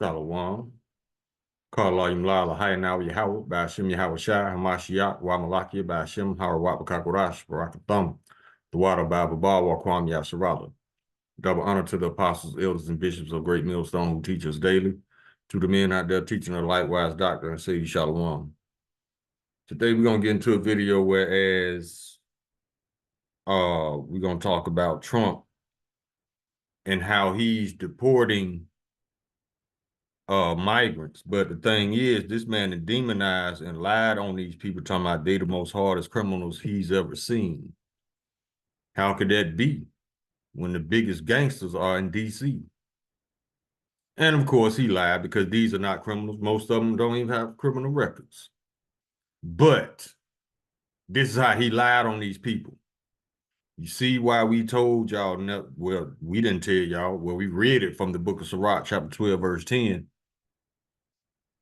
Shalom. Kala Imlala Hayanaw Yahweh, Bashim Yahweh Shai, Hamashiach, Wamalaki, Bashim, Harawat Bakakurash, Barakathum, the water Bible Bar, Wakwam Yasharala. Double honor to the apostles, elders, and bishops of Great Millstone who teach us daily. To the men out there teaching the likewise doctor and say Shalom. Today we're gonna get into a video whereas we're gonna talk about Trump and how he's deporting migrants. But the thing is, this man is demonized and lied on these people, talking about they the most hardest criminals he's ever seen. How could that be when the biggest gangsters are in DC? And of course he lied because these are not criminals. Most of them don't even have criminal records. But this is how he lied on these people. You see why we told y'all, well, we didn't tell y'all, well, we read it from the book of Sirach, chapter 12, verse 10.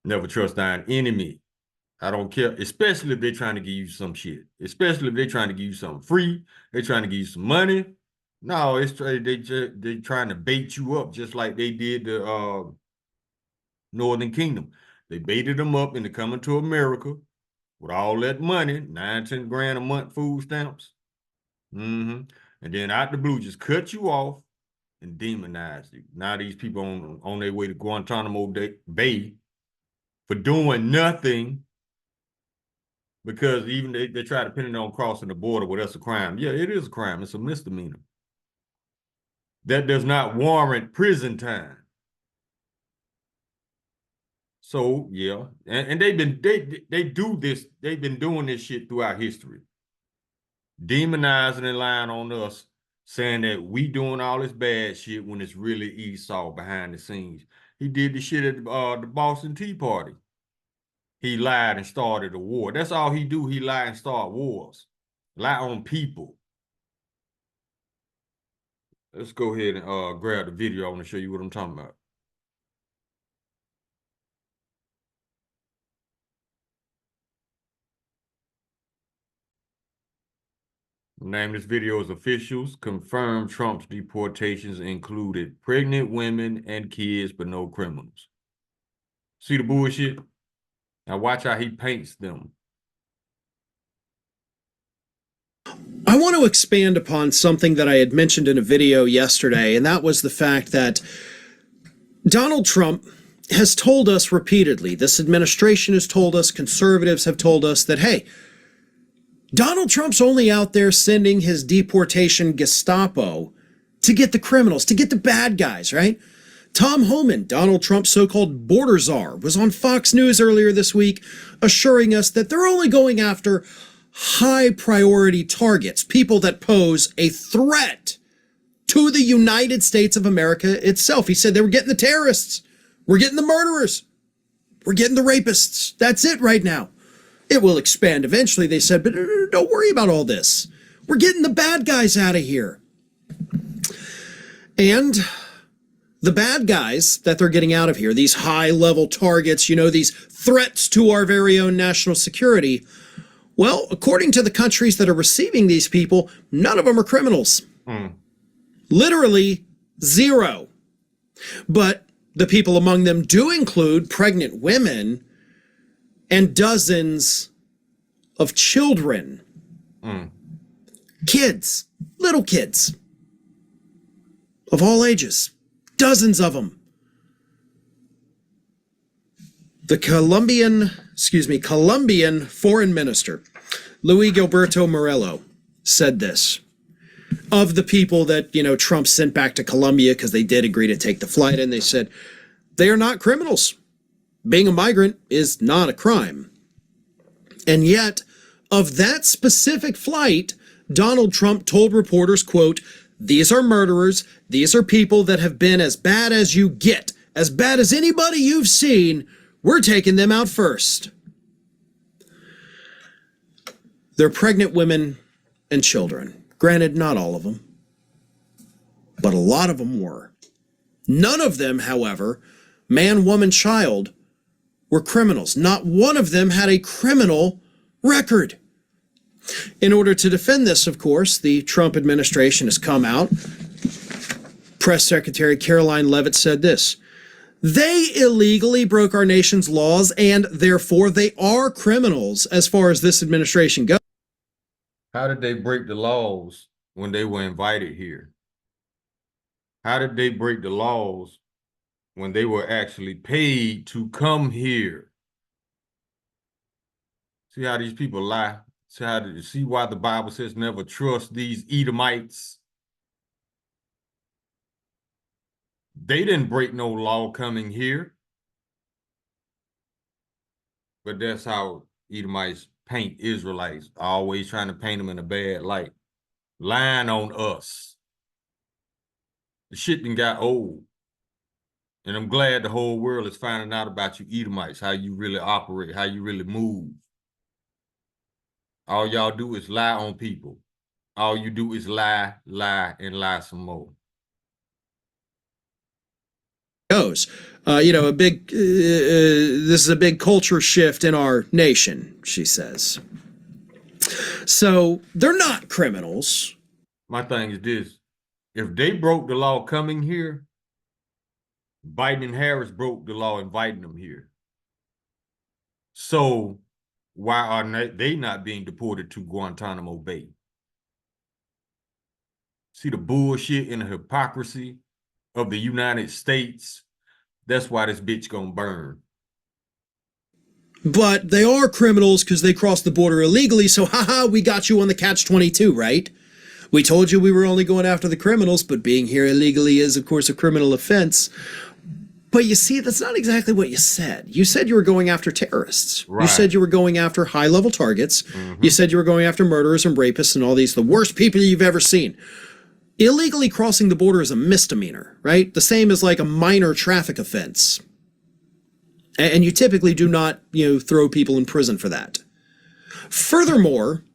Never trust thine enemy. I don't care, especially if they're trying to give you some shit. Especially if they're trying to give you something free. They're trying to give you some money. No, they're trying to bait you up just like they did the Northern Kingdom. They baited them up into coming to America with all that money, 9, 10 grand a month food stamps. And then out the blue, just cut you off and demonize you. Now these people on their way to Guantanamo Bay for doing nothing, because even they try to pin it on crossing the border, well, that's a crime. Yeah, it is a crime. It's a misdemeanor. That does not warrant prison time. So yeah, and they do this. They've been doing this shit throughout history, demonizing and lying on us, saying that we doing all this bad shit when it's really Esau behind the scenes. He did the shit at the Boston Tea Party. He lied and started a war. That's all he do. He lie and start wars. Lie on people. Let's go ahead and grab the video. I want to show you what I'm talking about. The name of this video is Officials Confirm Trump's Deportations Included Pregnant Women and Kids, but no criminals. See the bullshit? Now watch how he paints them. I want to expand upon something that I had mentioned in a video yesterday, and that was the fact that Donald Trump has told us repeatedly, this administration has told us, conservatives have told us that, hey, Donald Trump's only out there sending his deportation Gestapo to get the criminals, to get the bad guys, right? Tom Homan, Donald Trump's so-called border czar, was on Fox News earlier this week assuring us that they're only going after high-priority targets, people that pose a threat to the United States of America itself. He said they were getting the terrorists, we're getting the murderers, we're getting the rapists. That's it right now. It will expand eventually, they said, but don't worry about all this. We're getting the bad guys out of here. And the bad guys that they're getting out of here, these high-level targets, you know, these threats to our very own national security, well, according to the countries that are receiving these people, none of them are criminals. Literally zero. But the people among them do include pregnant women and dozens of children. Kids, little kids of all ages, dozens of them. The Colombian foreign minister, Luis Gilberto Morello, said this of the people that, you know, Trump sent back to Colombia because they did agree to take the flight, and they said they are not criminals. Being a migrant is not a crime. And yet, of that specific flight, Donald Trump told reporters, quote, "These are murderers. These are people that have been as bad as you get, as bad as anybody you've seen. We're taking them out first." They're pregnant women and children. Granted, not all of them, but a lot of them were. None of them, however, man, woman, child, were criminals. Not one of them had a criminal record. In order to defend this, of course, the Trump administration has come out. Press Secretary Caroline Leavitt said this: They illegally broke our nation's laws, and therefore they are criminals as far as this administration goes. How did they break the laws when they were invited here? How did they break the laws when they were actually paid to come here? See how these people lie? See why the Bible says never trust these Edomites? They didn't break no law coming here. But that's how Edomites paint Israelites, always trying to paint them in a bad light. Lying on us. The shit done got old. And I'm glad the whole world is finding out about you Edomites, how you really operate, how you really move. All y'all do is lie on people. All you do is lie, and lie some more. Goes. A big, this is a big culture shift in our nation, she says. So they're not criminals. My thing is this. If they broke the law coming here, Biden and Harris broke the law inviting them here. So why are they not being deported to Guantanamo Bay? See the bullshit and the hypocrisy of the United States? That's why this bitch gonna burn. But they are criminals because they crossed the border illegally, so haha, we got you on the catch-22, right? We told you we were only going after the criminals, but being here illegally is, of course, a criminal offense. But you see, that's not exactly what you said. You said you were going after terrorists. Right. You said you were going after high-level targets. You said you were going after murderers and rapists and all these, the worst people you've ever seen. Illegally crossing the border is a misdemeanor, right? The same as like a minor traffic offense. And you typically do not, throw people in prison for that. Furthermore,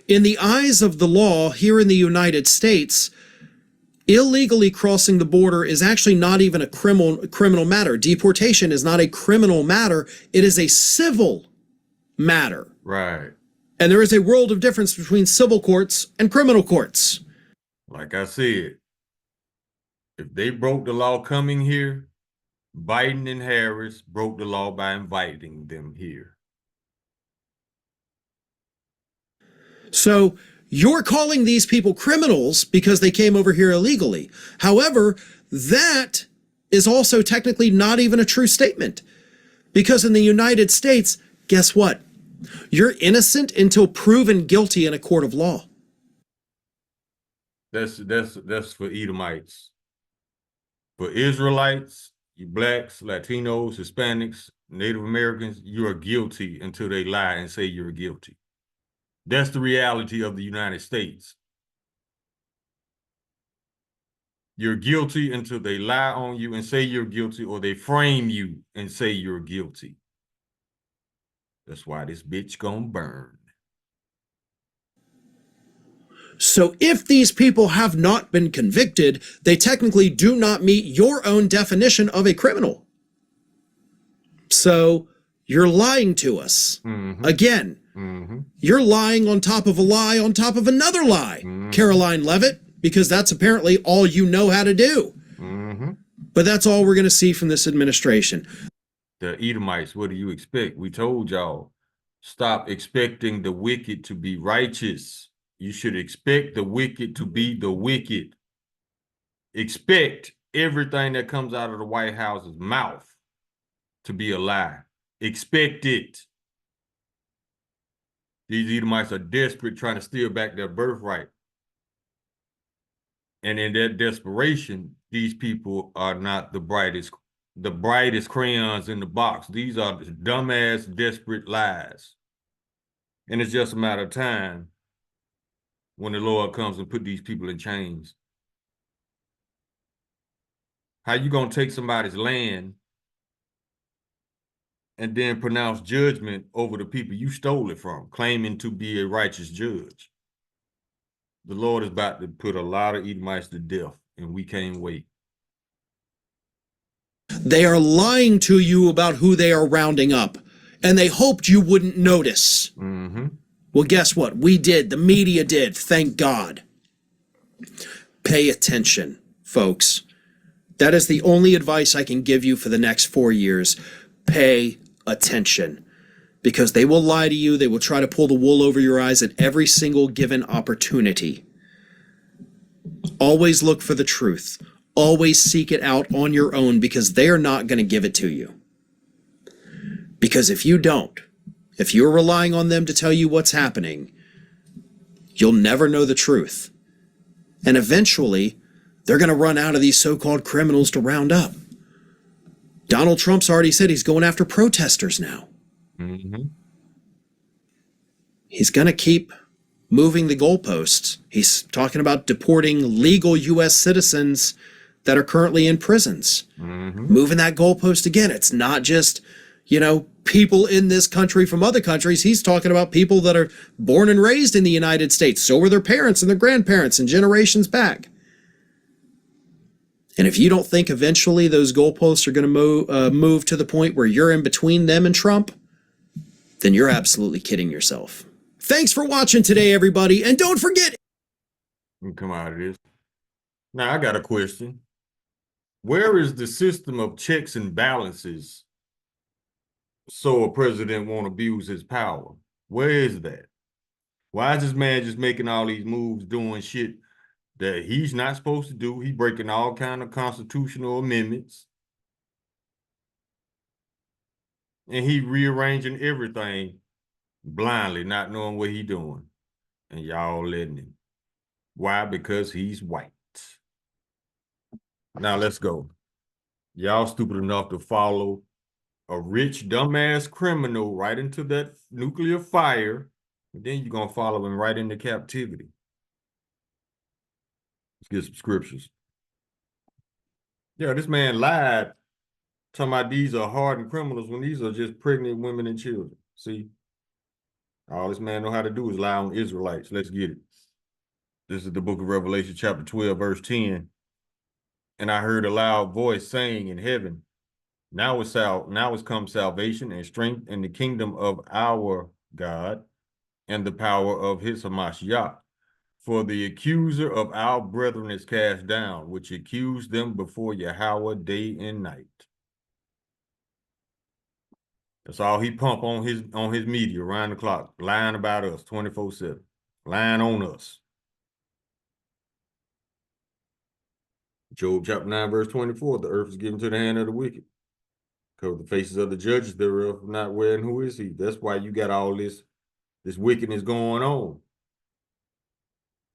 in the eyes of the law here in the United States, illegally crossing the border is actually not even a criminal matter. Deportation is not a criminal matter. It is a civil matter. Right. And there is a world of difference between civil courts and criminal courts. Like I said, if they broke the law coming here, Biden and Harris broke the law by inviting them here. So you're calling these people criminals because they came over here illegally. However, that is also technically not even a true statement. Because in the United States, guess what? You're innocent until proven guilty in a court of law. That's for Edomites. For Israelites, you blacks, Latinos, Hispanics, Native Americans, you are guilty until they lie and say you're guilty. That's the reality of the United States. You're guilty until they lie on you and say you're guilty, or they frame you and say you're guilty. That's why this bitch gonna burn. So if these people have not been convicted, they technically do not meet your own definition of a criminal. So you're lying to us. Again, you're lying on top of a lie on top of another lie, Caroline Leavitt, because that's apparently all you know how to do. But that's all we're going to see from this administration. The Edomites, what do you expect? We told y'all, stop expecting the wicked to be righteous. You should expect the wicked to be the wicked. Expect everything that comes out of the White House's mouth to be a lie. Expect it. These Edomites are desperate, trying to steal back their birthright. And in that desperation, these people are not the brightest crayons in the box. These are dumbass, desperate lies. And it's just a matter of time when the Lord comes and put these people in chains. How you gonna take somebody's land and then pronounce judgment over the people you stole it from, claiming to be a righteous judge? The Lord is about to put a lot of Edomites to death, and we can't wait. They are lying to you about who they are rounding up, and they hoped you wouldn't notice. Well, guess what? We did. The media did. Thank God. Pay attention, folks. That is the only advice I can give you for the next 4 years. Pay attention, because they will lie to you. They will try to pull the wool over your eyes at every single given opportunity. Always look for the truth. Always seek it out on your own, because they are not going to give it to you. Because if you don't, if you're relying on them to tell you what's happening, you'll never know the truth. And eventually, they're going to run out of these so-called criminals to round up. Donald Trump's already said he's going after protesters now. Mm-hmm. He's going to keep moving the goalposts. He's talking about deporting legal U.S. citizens that are currently in prisons. Mm-hmm. Moving that goalpost again. It's not just, people in this country from other countries. He's talking about people that are born and raised in the United States. So were their parents and their grandparents and generations back. And if you don't think eventually those goalposts are going to move to the point where you're in between them and Trump, then you're absolutely kidding yourself. Thanks for watching today, everybody. And don't forget. Come out of this. Now, I got a question. Where is the system of checks and balances so a president won't abuse his power? Where is that? Why is this man just making all these moves, doing shit that he's not supposed to do? He breaking all kind of constitutional amendments. And he rearranging everything blindly, not knowing what he doing. And y'all letting him. Why? Because he's white. Now let's go. Y'all stupid enough to follow a rich, dumbass criminal right into that nuclear fire, and then you're going to follow him right into captivity. Let's get some scriptures. Yeah, this man lied, talking about these are hardened criminals when these are just pregnant women and children. See, all this man know how to do is lie on Israelites. Let's get it. This is the book of Revelation, chapter 12, verse 10. And I heard a loud voice saying in heaven, now is come salvation and strength in the kingdom of our God and the power of his Hamashiach. For the accuser of our brethren is cast down, which accused them before Yahweh day and night. That's all he pump on his media around the clock, lying about us 24/7, lying on us. Job chapter 9, verse 24, the earth is given to the hand of the wicked. Cover the faces of the judges thereof, not where and who is he. That's why you got all this wickedness going on.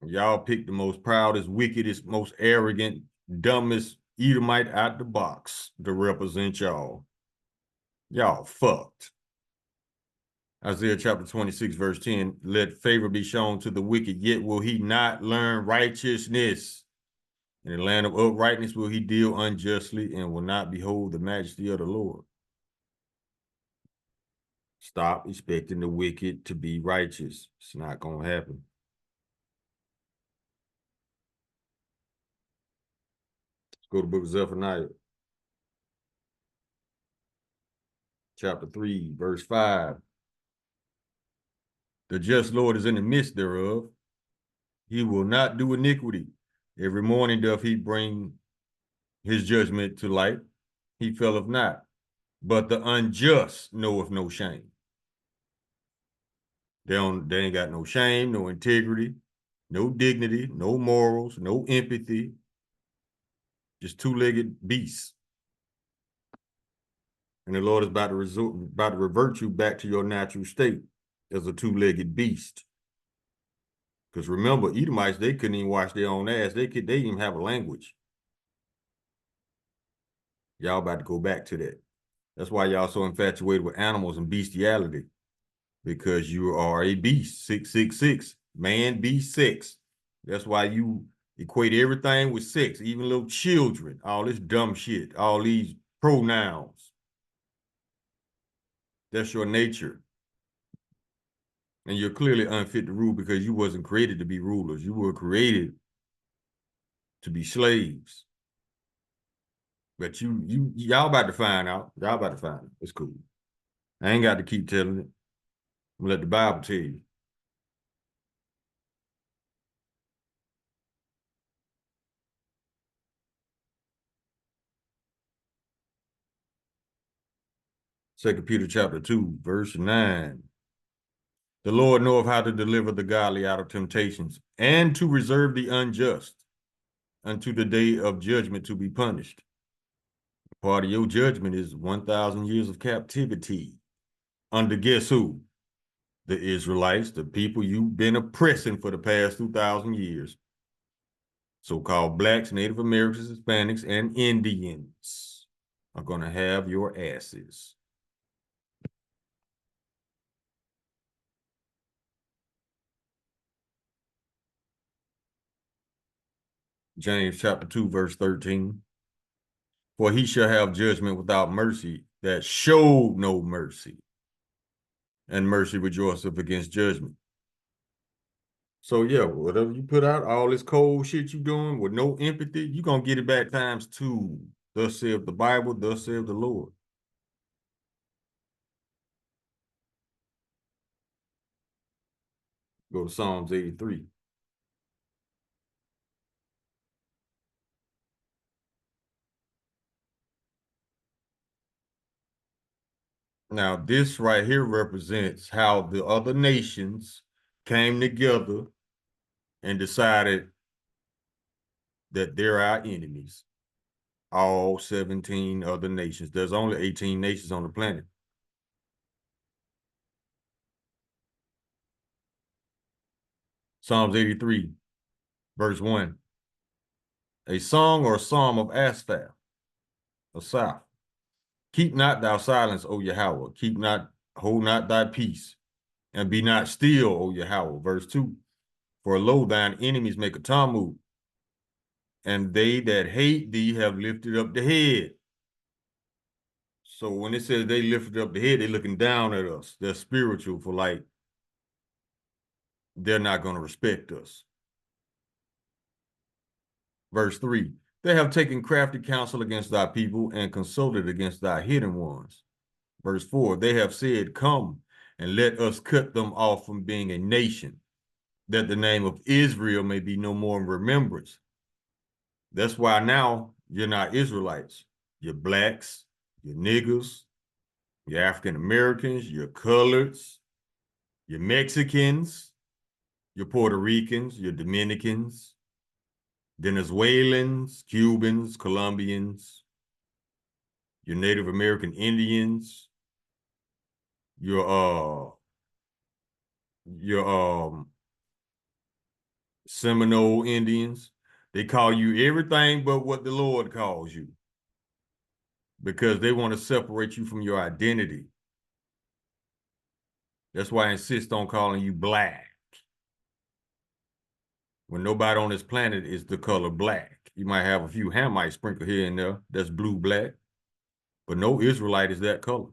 Y'all picked the most proudest, wickedest, most arrogant, dumbest Edomite out the box to represent y'all. Y'all fucked. Isaiah chapter 26, verse 10, let favor be shown to the wicked, yet will he not learn righteousness. In the land of uprightness will he deal unjustly and will not behold the majesty of the Lord. Stop expecting the wicked to be righteous. It's not going to happen. Let's go to the book of Zephaniah. Chapter 3, verse 5. The just Lord is in the midst thereof. He will not do iniquity. Every morning doth he bring his judgment to light. He faileth not. But the unjust knoweth no shame. They ain't got no shame, no integrity, no dignity, no morals, no empathy. Just two-legged beasts. And the Lord is about to revert you back to your natural state as a two-legged beast. Because remember, Edomites, they couldn't even wash their own ass. They didn't even have a language. Y'all about to go back to that. That's why y'all so infatuated with animals and bestiality. Because you are a beast, 666. Man, beast, sex. That's why you equate everything with sex, even little children, all this dumb shit, all these pronouns. That's your nature. And you're clearly unfit to rule because you wasn't created to be rulers. You were created to be slaves. But y'all about to find out. Y'all about to find it. It's cool. I ain't got to keep telling it. I'm gonna let the Bible tell you. Second Peter chapter 2, verse 9. The Lord knoweth how to deliver the godly out of temptations, and to reserve the unjust unto the day of judgment to be punished. Part of your judgment is 1,000 years of captivity. Under guess who? The Israelites, the people you've been oppressing for the past 2,000 years. So-called blacks, Native Americans, Hispanics, and Indians are going to have your asses. James chapter 2, verse 13. For he shall have judgment without mercy that showed no mercy, and mercy rejoiceth against judgment. So yeah, whatever you put out, all this cold shit you doing with no empathy, you're going to get it back times two. Thus saith the Bible, thus saith the Lord. Go to Psalms 83. Now, this right here represents how the other nations came together and decided that they're our enemies. All 17 other nations. There's only 18 nations on the planet. Psalms 83, verse 1. A song or psalm of Asaph, Asaph. Keep not thou silence, O Yahweh. Hold not thy peace, and be not still, O Yahweh. Verse 2. For lo, thine enemies make a tumult, and they that hate thee have lifted up the head. So when it says they lifted up the head, they're looking down at us. They're spiritual for like, they're not going to respect us. Verse 3. They have taken crafty counsel against thy people and consulted against thy hidden ones. Verse 4. They have said, come and let us cut them off from being a nation, that the name of Israel may be no more in remembrance. That's why now you're not Israelites. You're blacks, you're niggers, you're African Americans, you're coloreds, you're Mexicans, you're Puerto Ricans, you're Dominicans, Venezuelans, Cubans, Colombians, you're Native American Indians, you're Seminole Indians. They call you everything but what the Lord calls you, because they want to separate you from your identity. That's why I insist on calling you black, when nobody on this planet is the color black. You might have a few Hamites sprinkled here and there that's blue-black, but no Israelite is that color.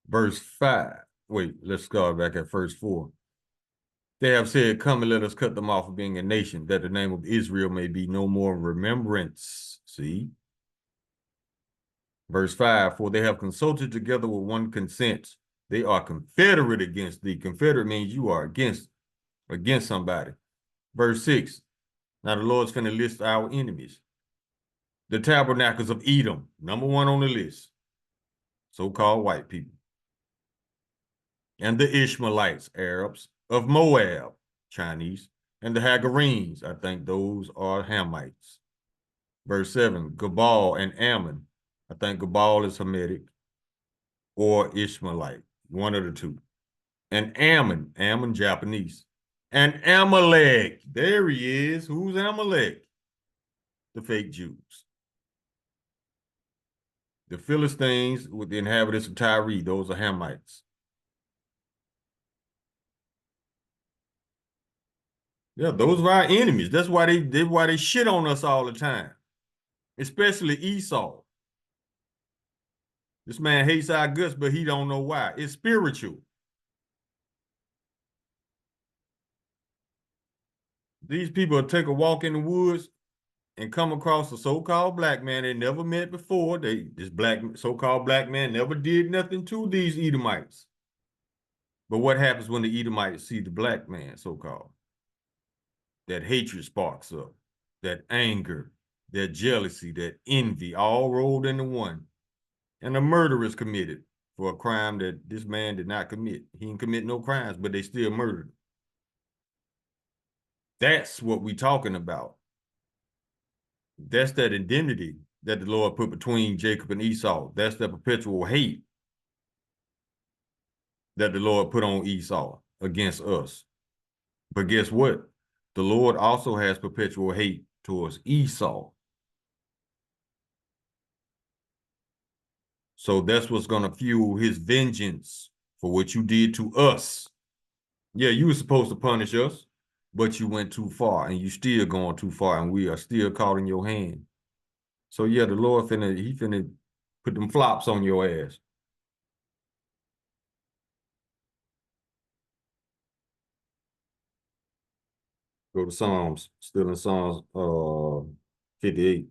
Verse 5. Wait, let's start back at verse 4. They have said, come and let us cut them off of being a nation, that the name of Israel may be no more in remembrance. See? Verse 5. For they have consulted together with one consent. They are confederate against thee. Confederate means you are against somebody. Verse 6. Now the Lord's finna list our enemies. The tabernacles of Edom, number one on the list. So-called white people. And the Ishmaelites, Arabs, of Moab, Chinese, and the Hagarenes, I think those are Hamites. Verse 7, Gabal and Ammon. I think Gabal is Hamitic or Ishmaelite, one of the two. And Ammon Japanese. And Amalek, there he is. Who's Amalek? The fake Jews. The Philistines with the inhabitants of Tyre, those are Hamites. Yeah, those are our enemies. That's why they shit on us all the time, especially Esau. This man hates our guts, but he don't know why. It's spiritual. These people take a walk in the woods and come across a so-called black man they never met before. This so-called black man never did nothing to these Edomites. But what happens when the Edomites see the black man, so-called? That hatred sparks up, that anger. that jealousy, that envy, all rolled into one. And a murder is committed for a crime that this man did not commit. He didn't commit no crimes, but they still murdered him. That's what we're talking about. That's that indemnity that the Lord put between Jacob and Esau. That's the perpetual hate that the Lord put on Esau against us. But guess what? The Lord also has perpetual hate towards Esau. So that's what's going to fuel his vengeance for what you did to us. Yeah, you were supposed to punish us, but you went too far and you still going too far and we are still caught in your hand. So yeah, the Lord finna put them flops on your ass. Go to Psalms, still in Psalms 58.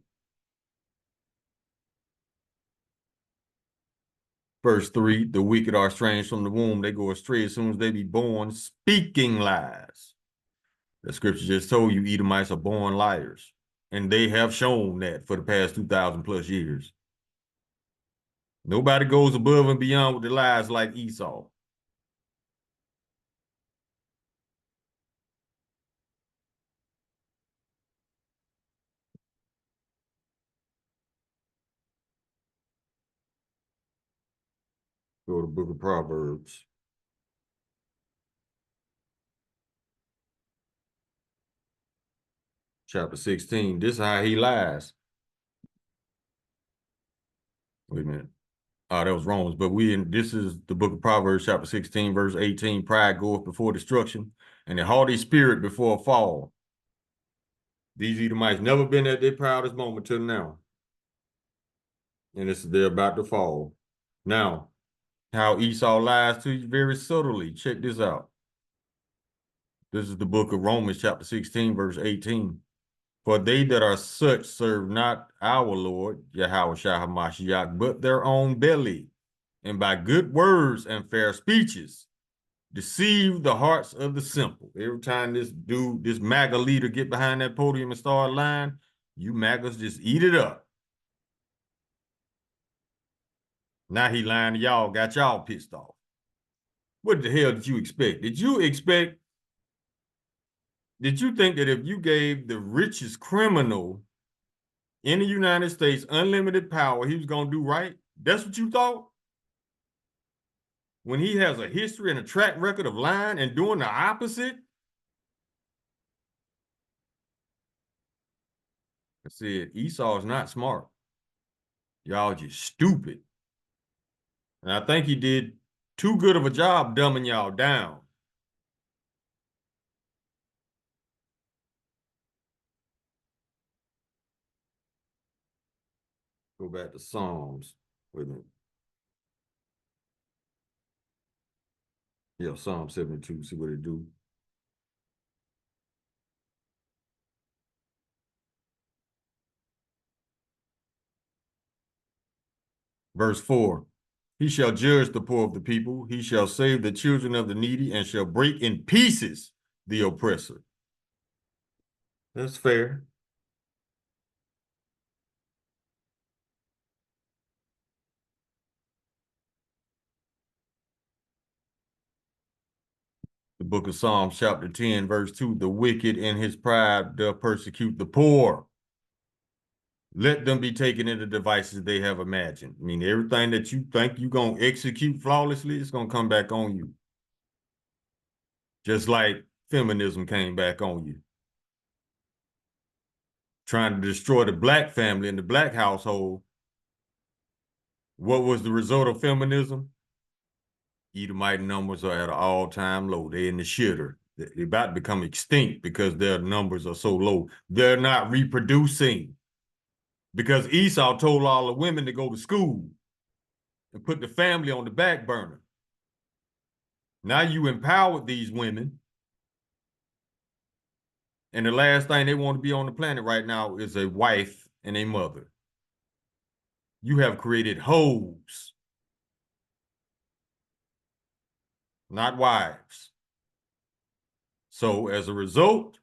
Verse 3, the wicked are estranged from the womb. They go astray as soon as they be born, speaking lies. The scripture just told you Edomites are born liars. And they have shown that for the past 2,000 plus years. Nobody goes above and beyond with the lies like Esau. Go to the book of Proverbs, chapter 16. This is how he lies. Wait a minute. Oh, that was Romans. But this is the book of Proverbs, chapter 16, verse 18. Pride goeth before destruction, and a haughty spirit before a fall. These Edomites never been at their proudest moment till now. And they're about to fall. Now, how Esau lies to you very subtly. Check this out. This is the book of Romans, chapter 16, verse 18. For they that are such serve not our Lord, Yahweh Shah HaMashiach, but their own belly, and by good words and fair speeches deceive the hearts of the simple. Every time this MAGA leader get behind that podium and start lying, you MAGAs just eat it up. Now he lying to y'all, got y'all pissed off. What the hell did you expect? Did you think that if you gave the richest criminal in the United States unlimited power, he was going to do right? That's what you thought? When he has a history and a track record of lying and doing the opposite? I said, Esau's not smart. Y'all just stupid. And I think he did too good of a job dumbing y'all down. Go back to Psalms. Wait a minute. Yeah, Psalm 72, see what it do. Verse 4, he shall judge the poor of the people. He shall save the children of the needy and shall break in pieces the oppressor. That's fair. The book of Psalms, chapter 10, verse 2, the wicked in his pride doth persecute the poor. Let them be taken into devices they have imagined. I mean, everything that you think you're going to execute flawlessly, it's going to come back on you. Just like feminism came back on you. Trying to destroy the black family and the black household. What was the result of feminism? Edomite numbers are at an all-time low. They're in the shitter. They're about to become extinct because their numbers are so low. They're not reproducing. Because Esau told all the women to go to school and put the family on the back burner. Now you empowered these women, and the last thing they want to be on the planet right now is a wife and a mother. You have created hoes, not wives. So as a result,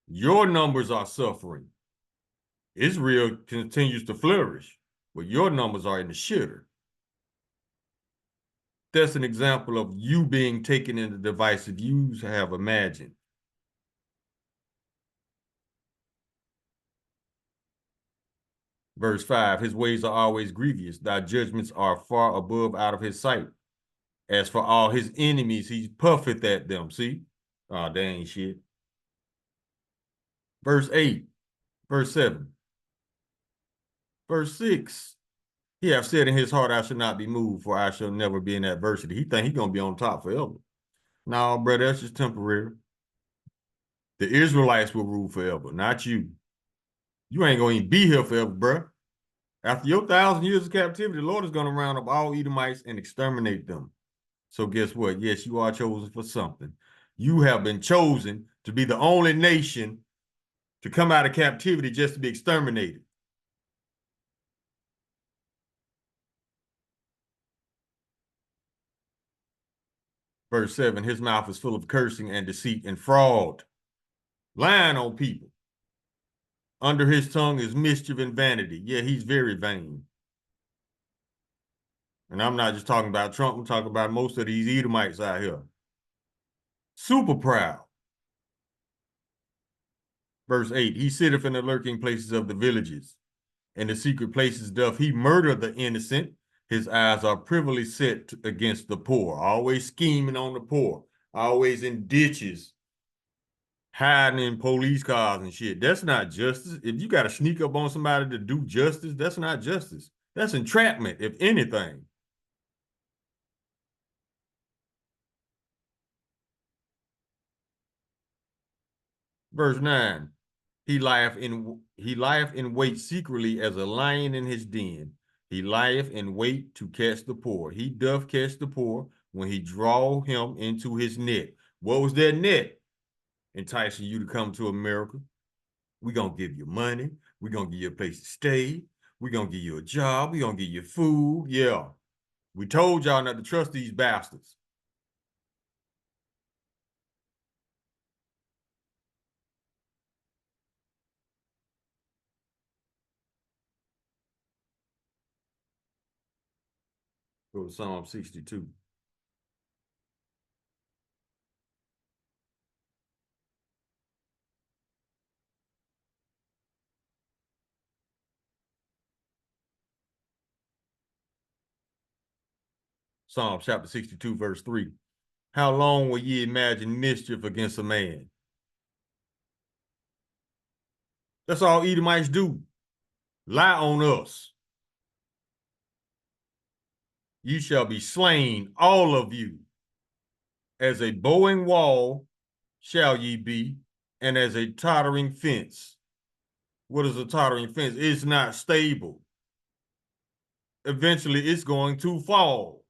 your numbers are suffering. Israel continues to flourish, but your numbers are in the shitter. That's an example of you being taken in the divisive you have imagined. Verse 5, his ways are always grievous. Thy judgments are far above out of his sight. As for all his enemies, he puffeth at them. See? Oh, dang shit. Verse 8, verse 7, verse 6. He have said in his heart, I shall not be moved, for I shall never be in adversity. He think he gonna be on top forever. No, brother, that's just temporary. The Israelites will rule forever, not you. You ain't gonna even be here forever, bro. After your 1,000 years of captivity, the Lord is gonna round up all Edomites and exterminate them. So guess what? Yes, you are chosen for something. You have been chosen to be the only nation to come out of captivity just to be exterminated. Verse 7, his mouth is full of cursing and deceit and fraud, lying on people. Under his tongue is mischief and vanity. Yeah, he's very vain. And I'm not just talking about Trump, I'm talking about most of these Edomites out here. Super proud. Verse 8, he sitteth in the lurking places of the villages. In the secret places doth he murder the innocent. His eyes are privily set against the poor, always scheming on the poor, always in ditches, hiding in police cars and shit. That's not justice. If you got to sneak up on somebody to do justice, that's not justice. That's entrapment, if anything. Verse 9, he lieth in wait secretly as a lion in his den. He lieth in wait to catch the poor. He doth catch the poor when he draw him into his net. What was that net? Enticing you to come to America. We're going to give you money. We're going to give you a place to stay. We're going to give you a job. We're going to give you food. Yeah. We told y'all not to trust these bastards. Go to Psalm 62. Psalm chapter 62, verse 3. How long will ye imagine mischief against a man? That's all Edomites do. Lie on us. You shall be slain, all of you. As a bowing wall shall ye be, and as a tottering fence. What is a tottering fence? It's not stable. Eventually, it's going to fall.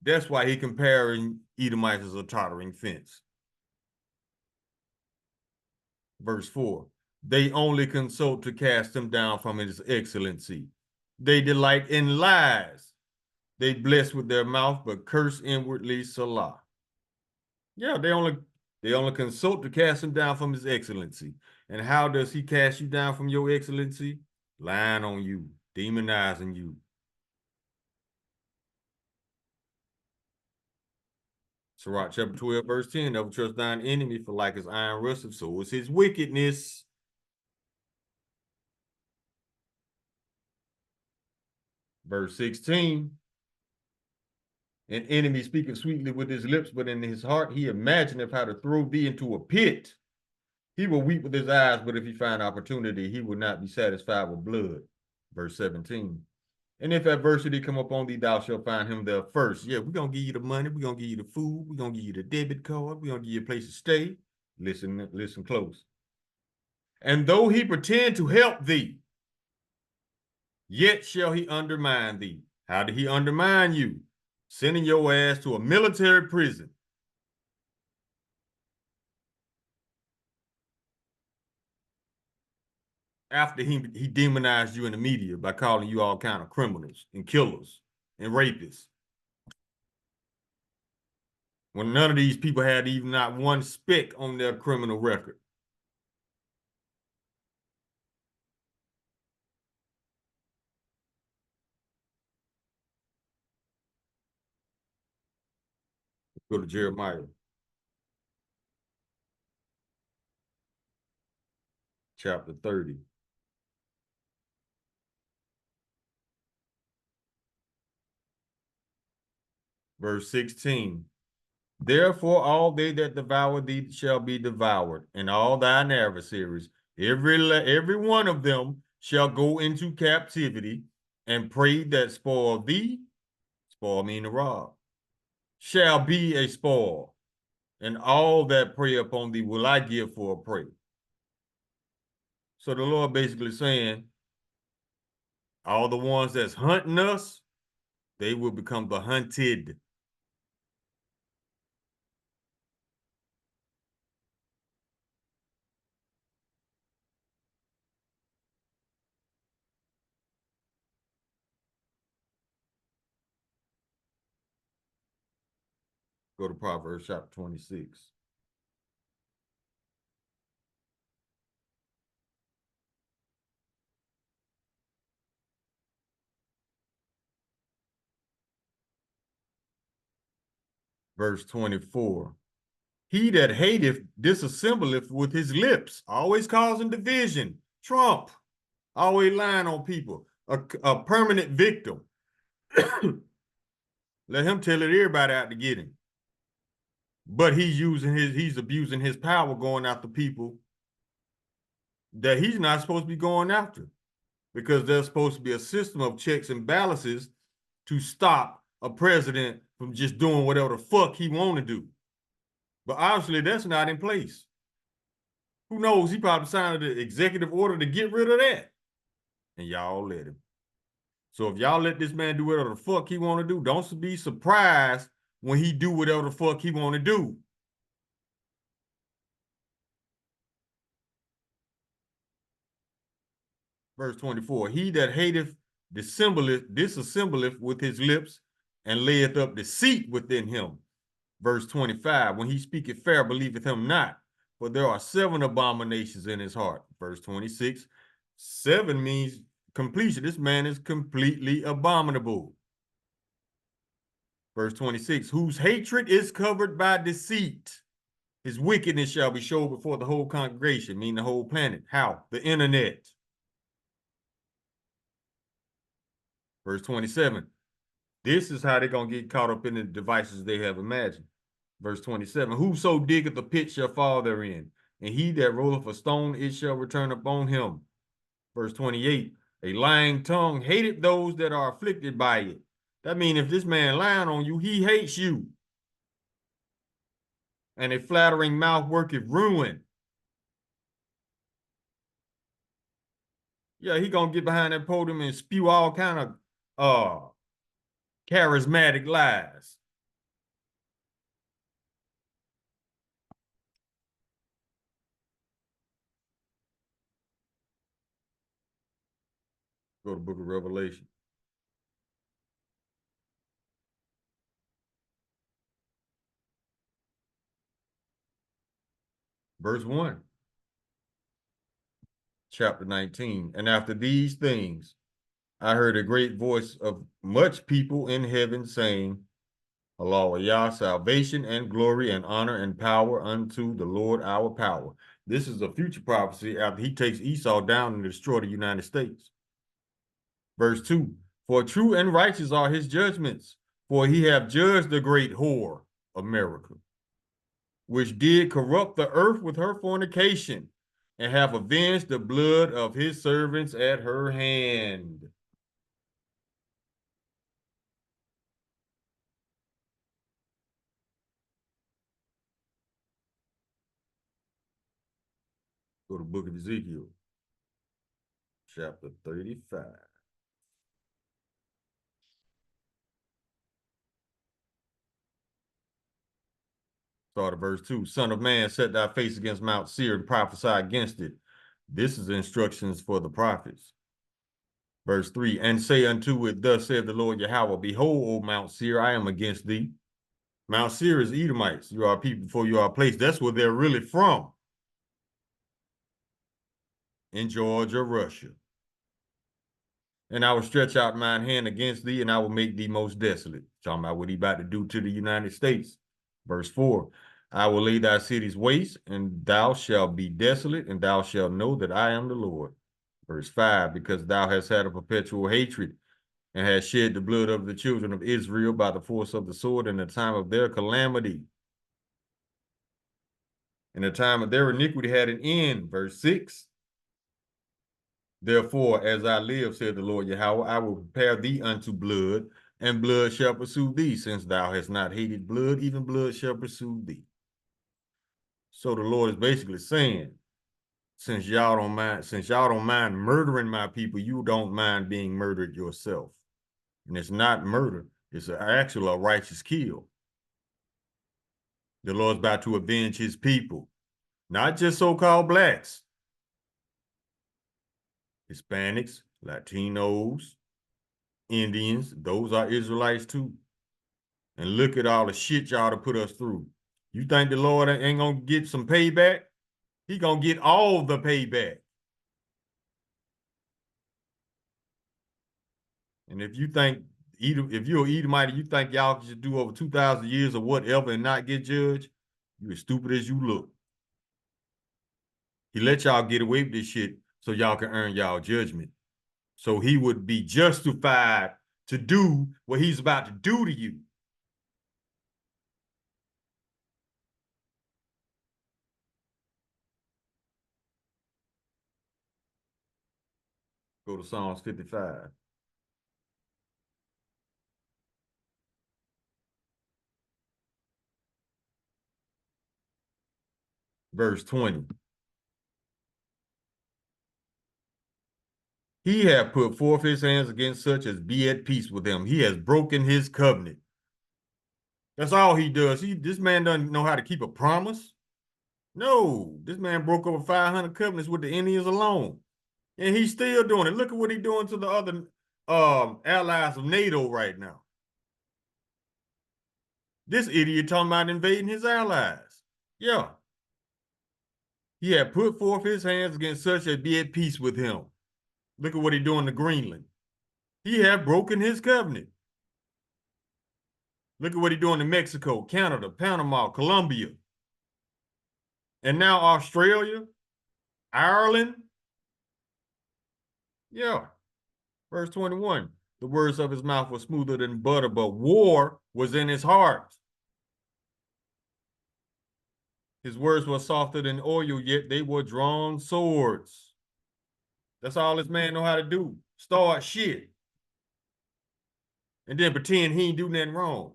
That's why he comparing Edomites as a tottering fence. Verse 4, they only consult to cast him down from his excellency. They delight in lies. They bless with their mouth, but curse inwardly, Salah. Yeah, they only consult to cast him down from his excellency. And how does he cast you down from your excellency? Lying on you, demonizing you. Sirach chapter 12, verse 10, never trust thine enemy, for like his iron rusteth, so is his wickedness. Verse 16, an enemy speaketh sweetly with his lips, but in his heart he imagineth how to throw thee into a pit. He will weep with his eyes, but if he find opportunity, he will not be satisfied with blood. Verse 17. And if adversity come upon thee, thou shalt find him there first. Yeah, we're going to give you the money. We're going to give you the food. We're going to give you the debit card. We're going to give you a place to stay. Listen close. And though he pretend to help thee, yet shall he undermine thee. How did he undermine you? Sending your ass to a military prison. After he demonized you in the media by calling you all kind of criminals and killers and rapists. When none of these people had even not one speck on their criminal record. Go to Jeremiah chapter 30. Verse 16. Therefore, all they that devour thee shall be devoured, and all thine adversaries, every one of them shall go into captivity, and prey that spoil thee, spoil meaning rob, shall be a spoil, and all that prey upon thee will I give for a prey. So the Lord basically saying, all the ones that's hunting us, they will become the hunted. Go to Proverbs chapter 26. Verse 24. He that hateth disassembleth with his lips, always causing division. Trump, always lying on people, a permanent victim. Let him tell it everybody out to get him. But he's abusing his power going after people that he's not supposed to be going after, because there's supposed to be a system of checks and balances to stop a president from just doing whatever the fuck he want to do. But obviously that's not in place. Who knows? He probably signed the executive order to get rid of that. And y'all let him. So if y'all let this man do whatever the fuck he want to do, don't be surprised when he do whatever the fuck he want to do. Verse 24, he that hateth disassembleth with his lips, and layeth up deceit within him. Verse 25, when he speaketh fair, believeth him not, for there are 7 abominations in his heart. Verse 26, 7 means completion. This man is completely abominable. Verse 26, whose hatred is covered by deceit. His wickedness shall be showed before the whole congregation, meaning the whole planet. How? The internet. Verse 27, this is how they're going to get caught up in the devices they have imagined. Verse 27, whoso diggeth a pit shall fall therein, and he that rolleth a stone, it shall return upon him. Verse 28, a lying tongue hated those that are afflicted by it. That means if this man lying on you, he hates you. And a flattering mouth worketh ruin. Yeah, he gonna get behind that podium and spew all kind of charismatic lies. Go to the book of Revelation. Verse 1. Chapter 19. And after these things, I heard a great voice of much people in heaven saying, Hallelujah, salvation and glory and honor and power unto the Lord our power. This is a future prophecy after he takes Esau down and destroy the United States. Verse 2, for true and righteous are his judgments, for he hath judged the great whore, America, which did corrupt the earth with her fornication, and have avenged the blood of his servants at her hand. Go to the book of Ezekiel, chapter 35. Start at verse 2. Son of man, set thy face against Mount Seir and prophesy against it. This is instructions for the prophets. Verse 3, and say unto it, thus saith the Lord Yahweh, behold, O Mount Seir, I am against thee. Mount Seir is Edomites. You are people before you are placed. That's where they're really from. In Georgia, Russia. And I will stretch out mine hand against thee, and I will make thee most desolate. Talking about what he about to do to the United States. Verse 4, I will lay thy cities waste, and thou shalt be desolate, and thou shalt know that I am the Lord. Verse 5, because thou hast had a perpetual hatred, and hast shed the blood of the children of Israel by the force of the sword in the time of their calamity. And the time of their iniquity had an end. Verse 6, therefore, as I live, said the Lord Yahweh, I will prepare thee unto blood, and blood shall pursue thee, since thou hast not hated blood, even blood shall pursue thee. So the Lord is basically saying, since y'all don't mind murdering my people, you don't mind being murdered yourself. And it's not murder, it's actually a righteous kill. The Lord's about to avenge his people, not just so-called blacks, Hispanics, Latinos, Indians, those are Israelites too. And look at all the shit y'all to put us through. You think the Lord ain't gonna get some payback? He gonna get all the payback. And if you think, if you're an Edomite, you think y'all should do over 2,000 years or whatever and not get judged, you as stupid as you look. He let y'all get away with this shit so y'all can earn y'all judgment. So he would be justified to do what he's about to do to you. Go to Psalms 55. Verse 20. He hath put forth his hands against such as be at peace with him. He has broken his covenant. That's all he does. This man doesn't know how to keep a promise. No, this man broke over 500 covenants with the Indians alone. And he's still doing it. Look at what he's doing to the other allies of NATO right now. This idiot talking about invading his allies. Yeah. He had put forth his hands against such as be at peace with him. Look at what he's doing to Greenland. He had broken his covenant. Look at what he's doing to Mexico, Canada, Panama, Colombia. And now Australia, Ireland. Yeah. Verse 21. The words of his mouth were smoother than butter, but war was in his heart. His words were softer than oil, yet they were drawn swords. That's all this man know how to do. Start shit. And then pretend he ain't do nothing wrong.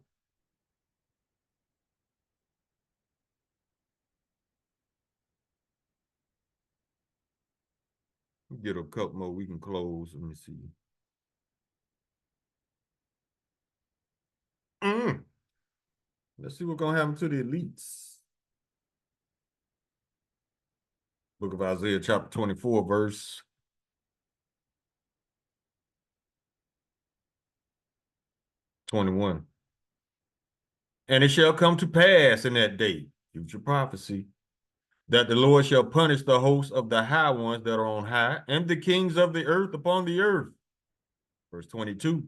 Get a couple more, we can close. Let me see. Let's see what's gonna happen to the elites. Book of Isaiah, chapter 24, verse 21. And it shall come to pass in that day, future prophecy, that the Lord shall punish the hosts of the high ones that are on high, and the kings of the earth upon the earth. Verse 22.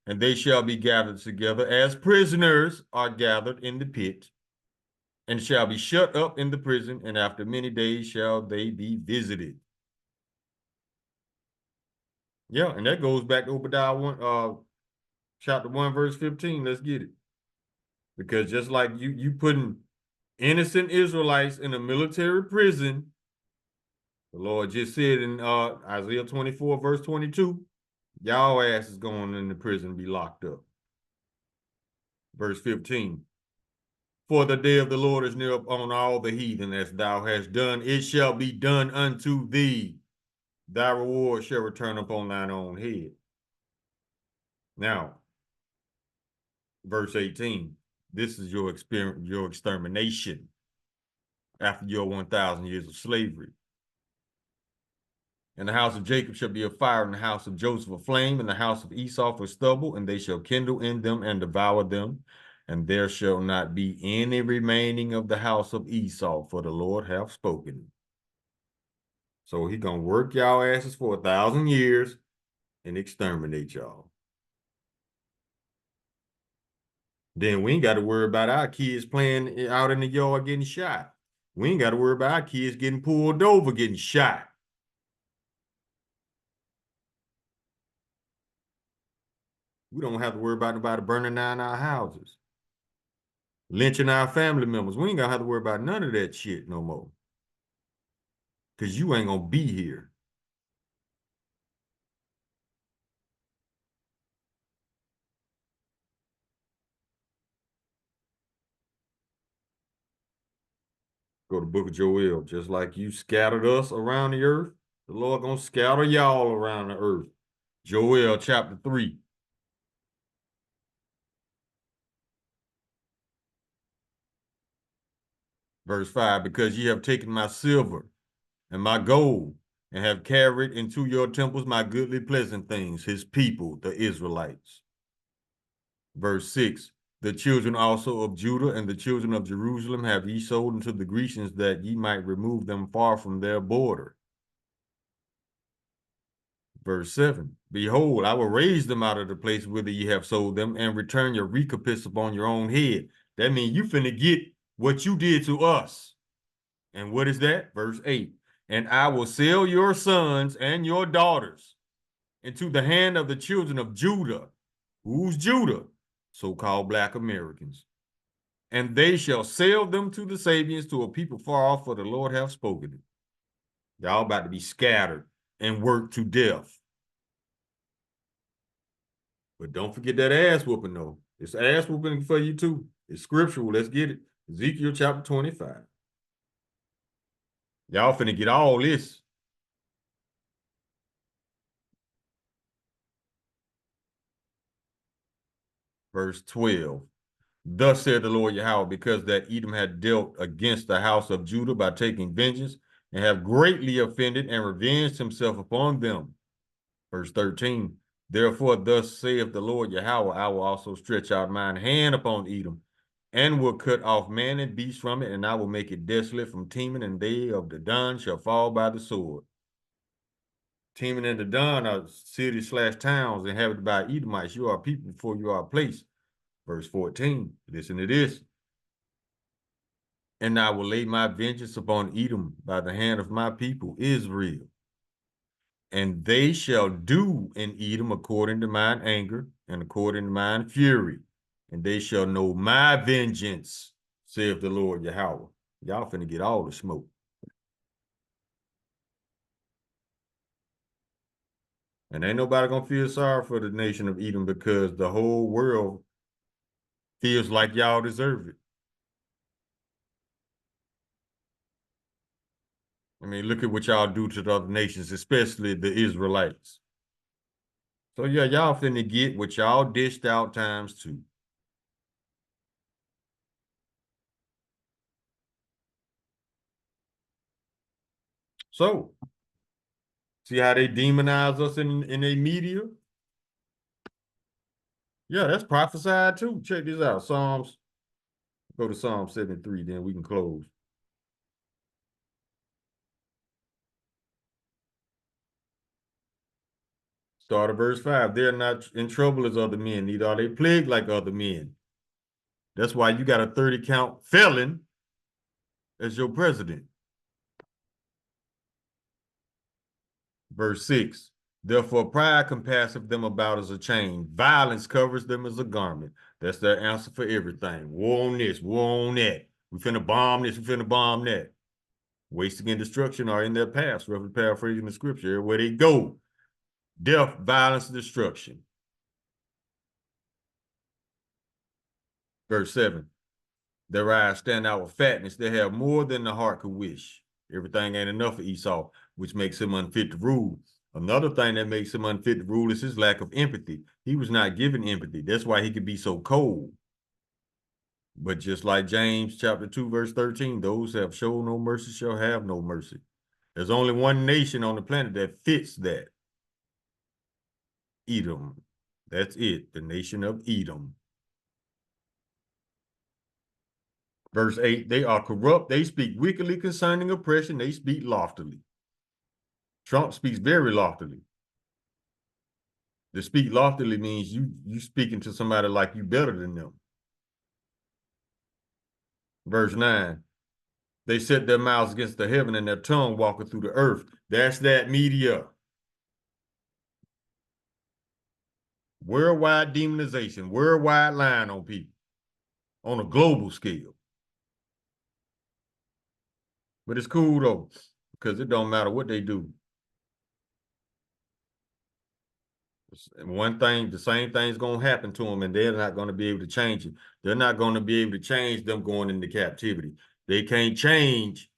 And they shall be gathered together as prisoners are gathered in the pit, and shall be shut up in the prison, and after many days shall they be visited. Yeah, and that goes back to Obadiah 1, chapter 1, verse 15. Let's get it. Because just like you putting innocent Israelites in a military prison, the Lord just said in Isaiah 24, verse 22, y'all ass is going in the prison to be locked up. Verse 15. For the day of the Lord is near upon all the heathen, as thou hast done, it shall be done unto thee. Thy reward shall return upon thine own head. Now, verse 18. This is your extermination after your 1,000 years of slavery. And the house of Jacob shall be a fire, and the house of Joseph a flame, and the house of Esau for stubble, and they shall kindle in them and devour them. And there shall not be any remaining of the house of Esau, for the Lord hath spoken. So he gonna work y'all asses for 1,000 years and exterminate y'all. Then we ain't got to worry about our kids playing out in the yard getting shot. We ain't got to worry about our kids getting pulled over, getting shot. We don't have to worry about nobody burning down our houses, lynching our family members. We ain't gonna have to worry about none of that shit no more. Cause you ain't gonna be here. Go to the book of Joel. Just like you scattered us around the earth, the Lord gonna scatter y'all around the earth. Joel chapter 3, verse 5. Because ye have taken my silver and my gold, and have carried into your temples my goodly pleasant things, his people, the Israelites. Verse 6. The children also of Judah and the children of Jerusalem have ye sold unto the Grecians, that ye might remove them far from their border. Verse 7. Behold, I will raise them out of the place whither ye have sold them, and return your recompense upon your own head. That means you finna get what you did to us. And what is that? Verse 8. And I will sell your sons and your daughters into the hand of the children of Judah. Who's Judah? So-called Black Americans. And they shall sell them to the Sabians, to a people far off, for the Lord hath spoken it. Y'all about to be scattered and worked to death. But don't forget that ass whooping, though. It's ass whooping for you, too. It's scriptural. Let's get it. Ezekiel chapter 25. Y'all finna get all this. Verse 12. Thus said the Lord Yahweh, because that Edom had dealt against the house of Judah by taking vengeance, and have greatly offended and revenged himself upon them. Verse 13. Therefore, thus saith the Lord Yahweh, I will also stretch out mine hand upon Edom, and will cut off man and beast from it, and I will make it desolate from Teman, and they of Dedan shall fall by the sword. Teman and Dedan are cities/towns inhabited by Edomites. You are people before you are a place. Verse 14. Listen to this. And I will lay my vengeance upon Edom by the hand of my people Israel. And they shall do in Edom according to mine anger and according to mine fury. And they shall know my vengeance, saith the Lord Yahweh. Y'all finna get all the smoke. And ain't nobody gonna feel sorry for the nation of Edom, because the whole world feels like y'all deserve it. I mean, look at what y'all do to the other nations, especially the Israelites. So yeah, y'all finna get what y'all dished out times two. So, see how they demonize us in their media? Yeah, that's prophesied too. Check this out. Psalms, go to Psalm 73, then we can close. Start of verse 5. They're not in trouble as other men, neither are they plagued like other men. That's why you got a 30 count felon as your president. Verse 6. Therefore, pride compasseth them about as a chain. Violence covers them as a garment. That's their answer for everything. War on this, war on that. We finna bomb this, we finna bomb that. Wasting and destruction are in their paths, roughly paraphrasing the scripture. Where they go, death, violence, destruction. Verse 7. Their eyes stand out with fatness. They have more than the heart could wish. Everything ain't enough for Esau, which makes him unfit to rule. Another thing that makes him unfit to rule is his lack of empathy. He was not given empathy. That's why he could be so cold. But just like James chapter 2, verse 13, those who have shown no mercy shall have no mercy. There's only one nation on the planet that fits that. Edom. That's it, the nation of Edom. Verse 8, they are corrupt. They speak wickedly concerning oppression. They speak loftily. Trump speaks very loftily. To speak loftily means you speaking to somebody like you better than them. Verse 9. They set their mouths against the heaven and their tongue walking through the earth. That's that media. Worldwide demonization, worldwide lying on people on a global scale. But it's cool though, because it don't matter what they do. One thing, the same thing's gonna happen to them, and they're not gonna be able to change it. They're not gonna be able to change them going into captivity. They can't change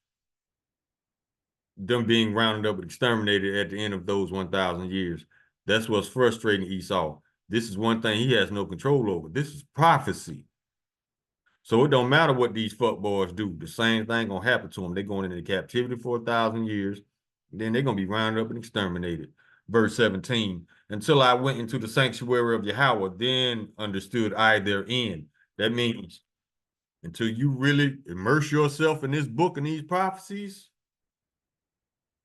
them being rounded up and exterminated at the end of those 1,000 years. That's what's frustrating Esau. This is one thing he has no control over. This is prophecy. So it don't matter what these fuck boys do. The same thing gonna happen to them. They're going into captivity for 1,000 years. Then they're gonna be rounded up and exterminated. Verse 17. Until I went into the sanctuary of Yahweh, then understood I therein. That means until you really immerse yourself in this book and these prophecies,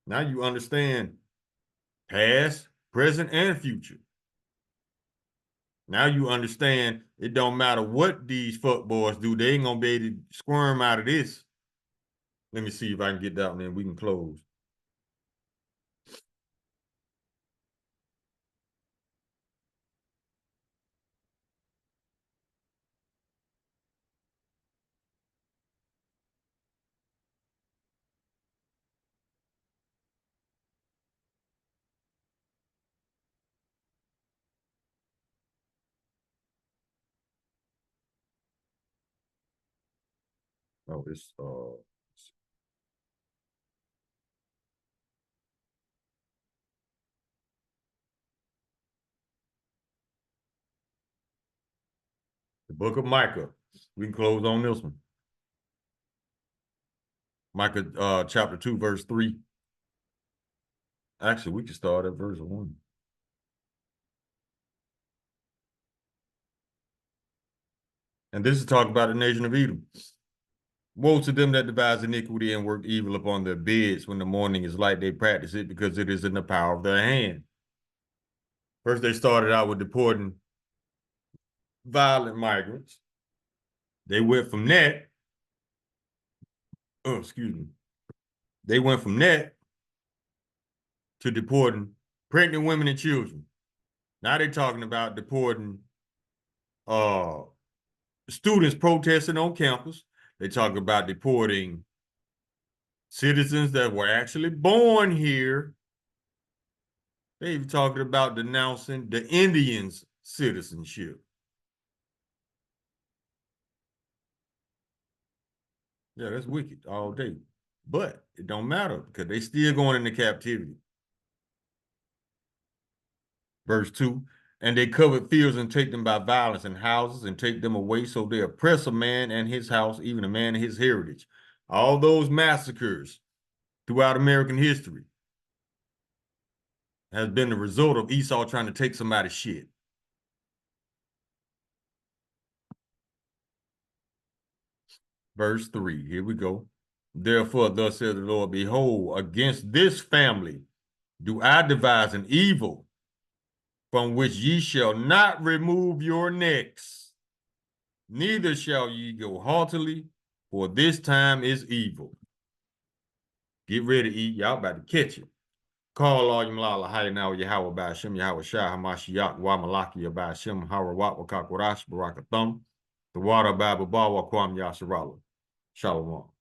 now you understand past, present, and future. Now you understand it don't matter what these fuck boys do, they ain't gonna be able to squirm out of this. Let me see if I can get that one in. We can close. Oh, it's the book of Micah. We can close on this one. Micah chapter 2, verse 3. Actually, we can start at verse 1. And this is talking about the nation of Edom. Woe to them that devise iniquity and work evil upon their beds. When the morning is light, they practice it because it is in the power of their hand. First, they started out with deporting violent migrants. They went from that, excuse me. They went from that to deporting pregnant women and children. Now they're talking about deporting students protesting on campus. They talk about deporting citizens that were actually born here. They even talking about denouncing the Indians' citizenship. Yeah, that's wicked all day. But it don't matter because they still going into captivity. Verse 2, and they covered fields and take them by violence and houses and take them away. So they oppress a man and his house, even a man and his heritage. All those massacres throughout American history has been the result of Esau trying to take somebody's shit. Verse 3, here we go. Therefore, thus says the Lord, behold, against this family do I devise an evil from which ye shall not remove your necks, neither shall ye go haughtily, for this time is evil. Get ready, eat. Y'all about to catch it. Call all yum la lahaya now Yahweh by Hashem Yahweh Shah Hamashiach wa Malaki by Hashem Harawat wa Kakwarash Barakathum. The water by Babawa Kwam Yasharala. Shalom.